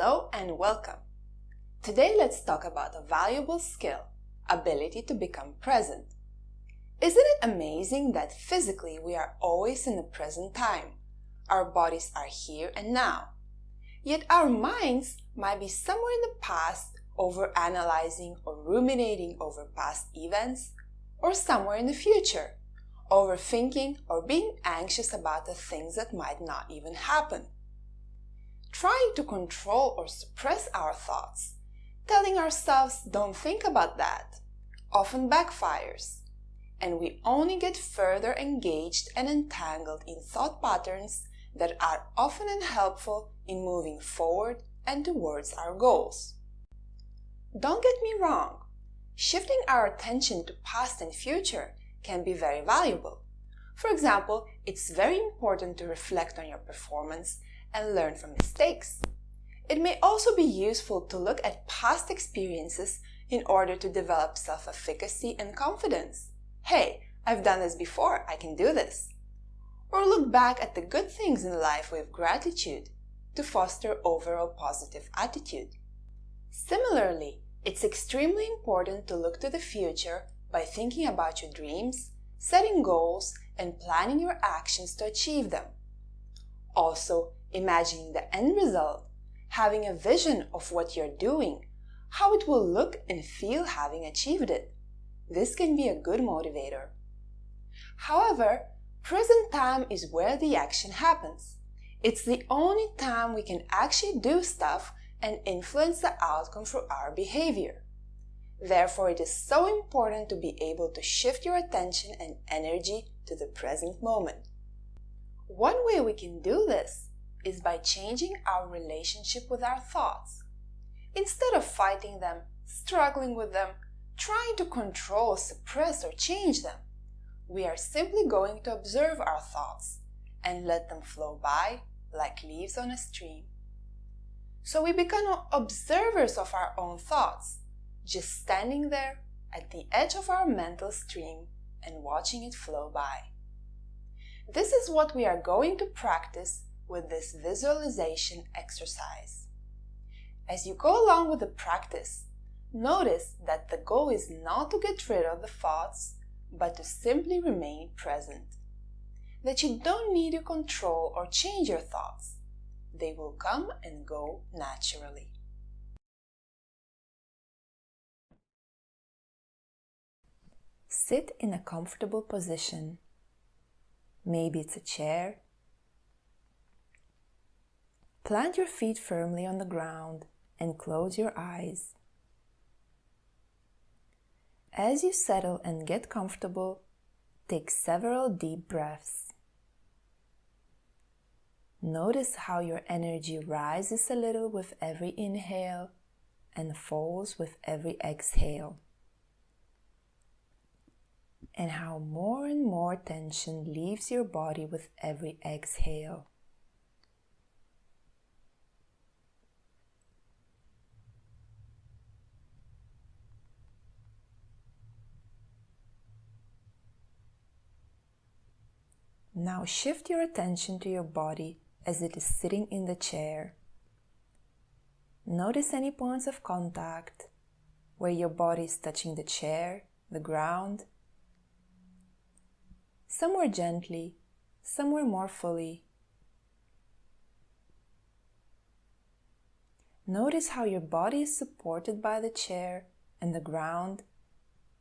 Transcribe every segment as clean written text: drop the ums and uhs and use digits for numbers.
Hello and welcome. Today let's talk about a valuable skill, ability to become present. Isn't it amazing that physically we are always in the present time? Our bodies are here and now. Yet our minds might be somewhere in the past, over-analyzing or ruminating over past events, or somewhere in the future, overthinking or being anxious about the things that might not even happen. Trying to control or suppress our thoughts, telling ourselves don't think about that, often backfires, and we only get further engaged and entangled in thought patterns that are often unhelpful in moving forward and towards our goals. Don't get me wrong, shifting our attention to past and future can be very valuable. For example, it's very important to reflect on your performance and learn from mistakes. It may also be useful to look at past experiences in order to develop self-efficacy and confidence. Hey, I've done this before, I can do this. Or look back at the good things in life with gratitude to foster overall positive attitude. Similarly, it's extremely important to look to the future by thinking about your dreams, setting goals, and planning your actions to achieve them. Also, imagining the end result, having a vision of what you're doing, how it will look and feel having achieved it. This can be a good motivator. However, present time is where the action happens. It's the only time we can actually do stuff and influence the outcome through our behavior. Therefore, it is so important to be able to shift your attention and energy to the present moment. One way we can do this is by changing our relationship with our thoughts. Instead of fighting them, struggling with them, trying to control, suppress, or change them, we are simply going to observe our thoughts and let them flow by like leaves on a stream. So we become observers of our own thoughts, just standing there at the edge of our mental stream and watching it flow by. This is what we are going to practice with this visualization exercise. As you go along with the practice, notice that the goal is not to get rid of the thoughts, but to simply remain present. That you don't need to control or change your thoughts. They will come and go naturally. Sit in a comfortable position. Maybe it's a chair. Plant your feet firmly on the ground and close your eyes. As you settle and get comfortable, take several deep breaths. Notice how your energy rises a little with every inhale and falls with every exhale, and how more and more tension leaves your body with every exhale. Now shift your attention to your body as it is sitting in the chair. Notice any points of contact where your body is touching the chair, the ground. Somewhere gently, somewhere more fully. Notice how your body is supported by the chair and the ground,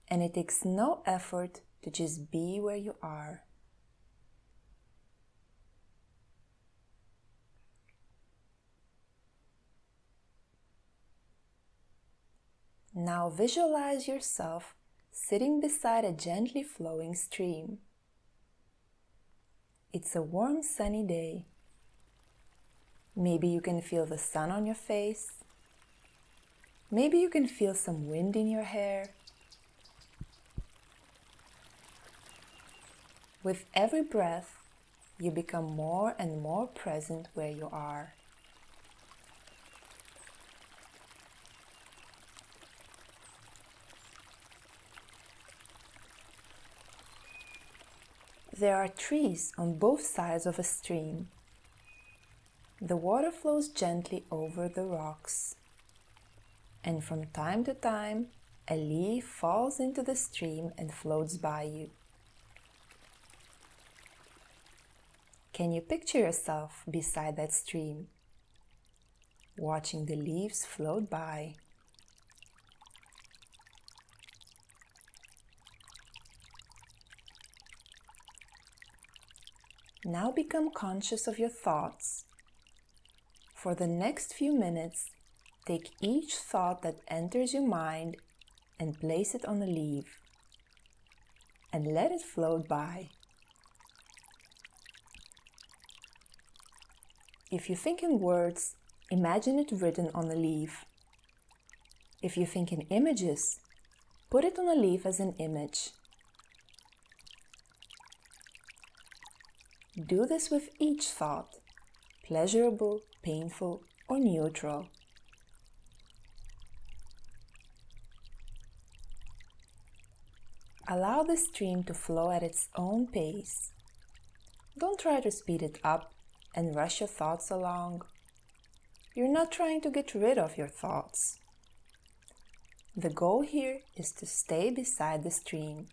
and it takes no effort to just be where you are. Now visualize yourself sitting beside a gently flowing stream. It's a warm, sunny day. Maybe you can feel the sun on your face. Maybe you can feel some wind in your hair. With every breath, you become more and more present where you are. There are trees on both sides of a stream. The water flows gently over the rocks, and from time to time, a leaf falls into the stream and floats by you. Can you picture yourself beside that stream, watching the leaves float by? Now become conscious of your thoughts. For the next few minutes, take each thought that enters your mind and place it on a leaf, and let it float by. If you think in words, imagine it written on a leaf. If you think in images, put it on a leaf as an image. Do this with each thought, pleasurable, painful, or neutral. Allow the stream to flow at its own pace. Don't try to speed it up and rush your thoughts along. You're not trying to get rid of your thoughts. The goal here is to stay beside the stream.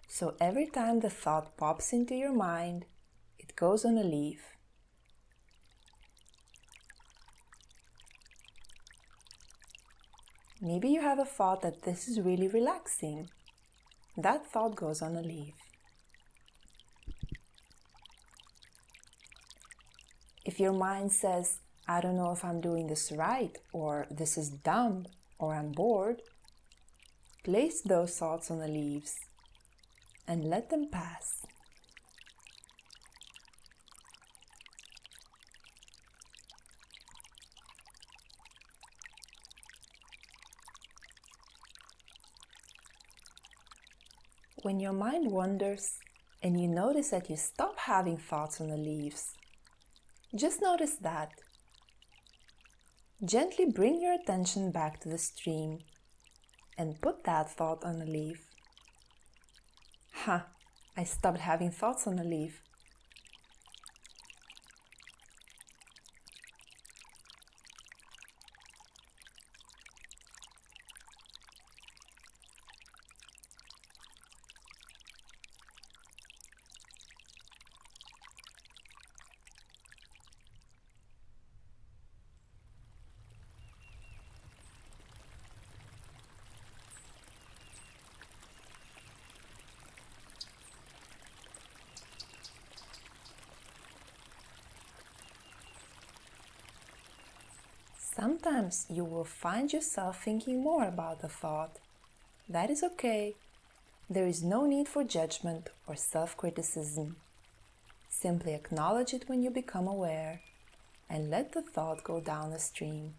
So every time the thought pops into your mind, it goes on a leaf. Maybe you have a thought that this is really relaxing. That thought goes on a leaf. If your mind says, I don't know if I'm doing this right, or this is dumb, or I'm bored, place those thoughts on the leaves and let them pass. When your mind wanders and you notice that you stop having thoughts on the leaves, just notice that. Gently bring your attention back to the stream and put that thought on a leaf. I stopped having thoughts on a leaf. Sometimes you will find yourself thinking more about the thought. That is okay. There is no need for judgment or self-criticism. Simply acknowledge it when you become aware and let the thought go down the stream.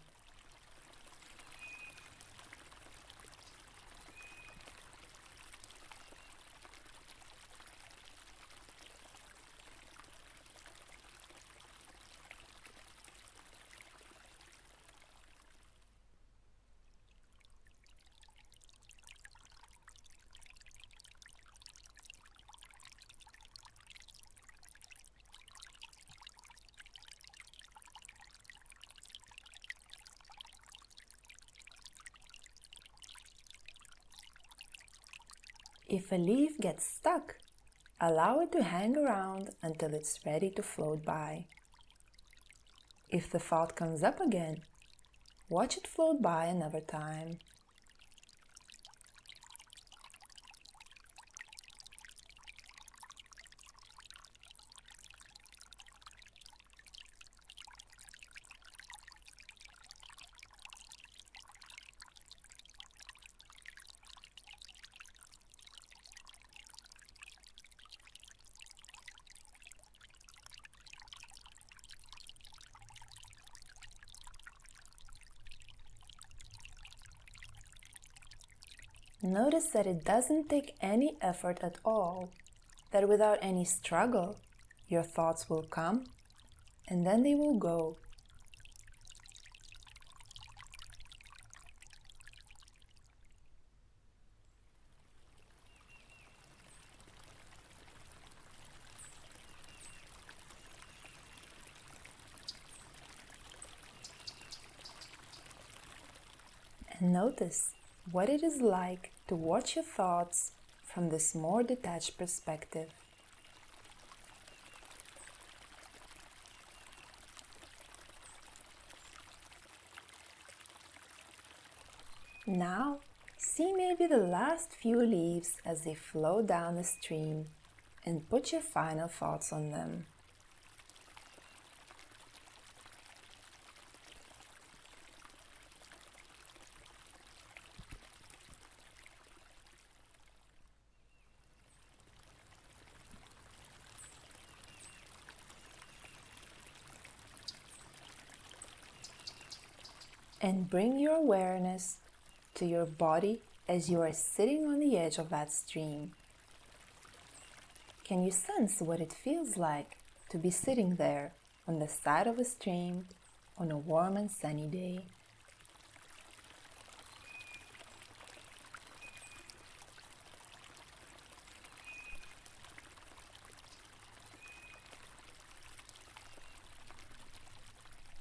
If a leaf gets stuck, allow it to hang around until it's ready to float by. If the thought comes up again, watch it float by another time. Notice that it doesn't take any effort at all, that without any struggle, your thoughts will come and then they will go. and notice what it is like to watch your thoughts from this more detached perspective. Now, see maybe the last few leaves as they flow down the stream and put your final thoughts on them. And bring your awareness to your body as you are sitting on the edge of that stream. Can you sense what it feels like to be sitting there on the side of a stream on a warm and sunny day?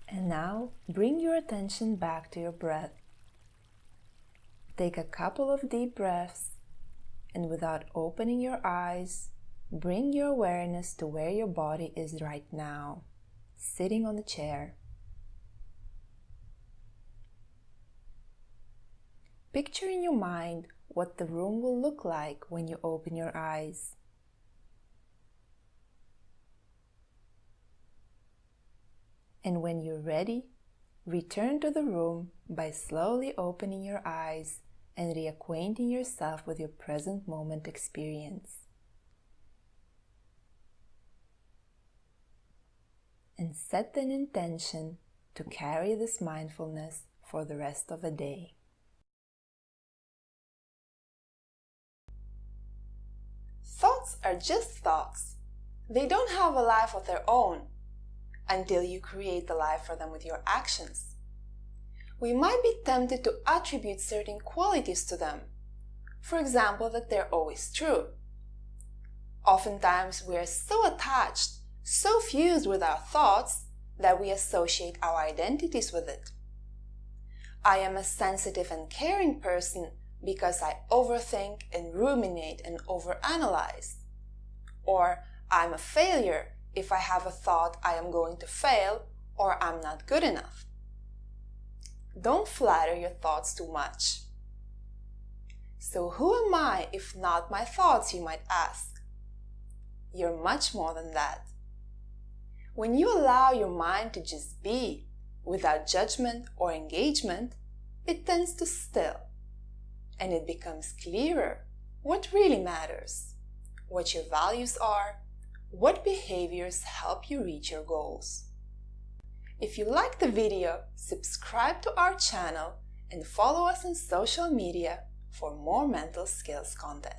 And now bring your attention back to your breath. Take a couple of deep breaths, and without opening your eyes, bring your awareness to where your body is right now, sitting on the chair. Picture in your mind what the room will look like when you open your eyes. And when you're ready, return to the room by slowly opening your eyes and reacquainting yourself with your present moment experience. And set an intention to carry this mindfulness for the rest of the day. Thoughts are just thoughts. They don't have a life of their own until you create the life for them with your actions. We might be tempted to attribute certain qualities to them. For example, that they're always true. Oftentimes, we are so attached, so fused with our thoughts, that we associate our identities with it. I am a sensitive and caring person because I overthink and ruminate and overanalyze. Or I'm a failure if I have a thought I am going to fail or I'm not good enough. Don't flatter your thoughts too much. So who am I if not my thoughts, you might ask? You're much more than that. When you allow your mind to just be, without judgment or engagement, it tends to still, and it becomes clearer what really matters, what your values are, what behaviors help you reach your goals. If you liked the video, subscribe to our channel and follow us on social media for more mental skills content.